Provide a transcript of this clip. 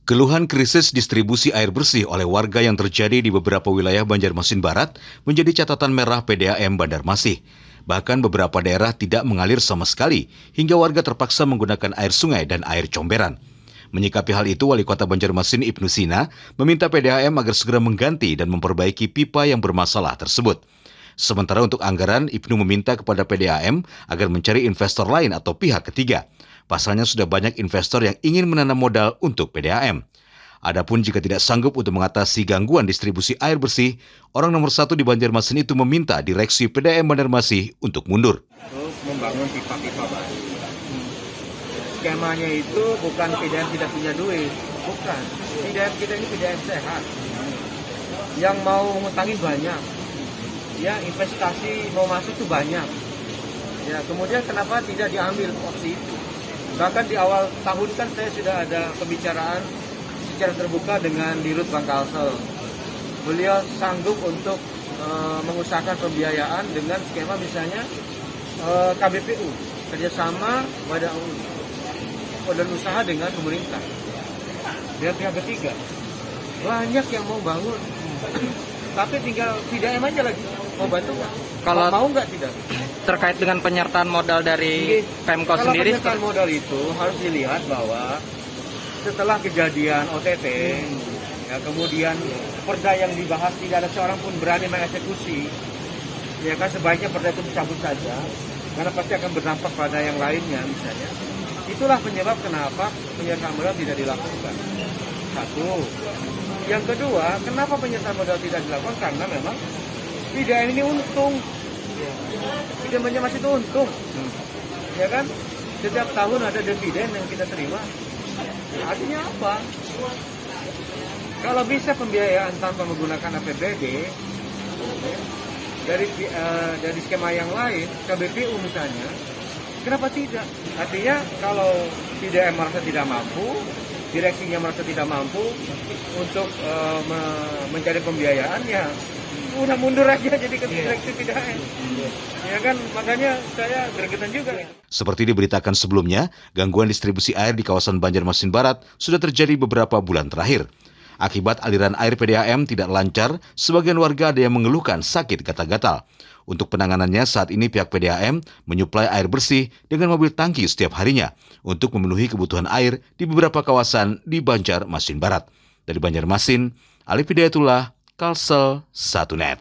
Keluhan krisis distribusi air bersih oleh warga yang terjadi di beberapa wilayah Banjarmasin Barat menjadi catatan merah PDAM Banjarmasin. Bahkan beberapa daerah tidak mengalir sama sekali, hingga warga terpaksa menggunakan air sungai dan air comberan. Menyikapi hal itu, Wali Kota Banjarmasin Ibnu Sina meminta PDAM agar segera mengganti dan memperbaiki pipa yang bermasalah tersebut. Sementara untuk anggaran, Ibnu meminta kepada PDAM agar mencari investor lain atau pihak ketiga. Pasalnya sudah banyak investor yang ingin menanam modal untuk PDAM. Adapun jika tidak sanggup untuk mengatasi gangguan distribusi air bersih, orang nomor 1 di Banjarmasin itu meminta direksi PDAM Banjarmasin untuk mundur. Terus membangun pipa-pipa baru. Skemanya itu bukan PDAM tidak punya duit, bukan. PDAM kita ini PDAM sehat. Yang mau ngutangin banyak. Ya, investasi mau masuk itu banyak. Ya, kemudian kenapa tidak diambil opsi itu? Bahkan di awal tahun kan saya sudah ada pembicaraan secara terbuka dengan Dirut Bank Kalsel. Beliau sanggup untuk mengusahakan pembiayaan dengan skema misalnya KBPU, kerjasama badan usaha dengan pemerintah. Dan pihak ketiga, banyak yang mau bangun. Tapi tinggal PDAM aja lagi, mau bantu nggak? Kalau mau nggak tidak? Terkait dengan penyertaan modal dari Pemko sendiri, kalau penyertaan modal itu harus dilihat bahwa setelah kejadian OTT, ya kemudian perda yang dibahas tidak ada seorang pun berani mengeksekusi, ya kan sebaiknya perda itu dicabut saja, karena pasti akan berdampak pada yang lainnya misalnya. Itulah penyebab kenapa penyertaan modal tidak dilakukan. Satu. Yang kedua, kenapa penyertaan modal tidak dilakukan? Karena memang PDAM ini untung. PDAM Banjarmasin itu untung. Ya kan? Setiap tahun ada dividen yang kita terima. Artinya apa? Kalau bisa pembiayaan tanpa menggunakan APBD, dari skema yang lain, KBPU misalnya, kenapa tidak? Artinya kalau PDAM merasa tidak mampu, direksinya merasa tidak mampu untuk mencari pembiayaan, ya udah mundur aja jadi direksi PDAM. Ya kan, makanya saya gregetan juga. Seperti diberitakan sebelumnya, gangguan distribusi air di kawasan Banjarmasin Barat sudah terjadi beberapa bulan terakhir. Akibat aliran air PDAM tidak lancar, sebagian warga ada yang mengeluhkan sakit gatal-gatal. Untuk penanganannya, saat ini pihak PDAM menyuplai air bersih dengan mobil tangki setiap harinya untuk memenuhi kebutuhan air di beberapa kawasan di Banjarmasin Barat. Dari Banjarmasin, Alif Hidayatullah, Kalsel 1net.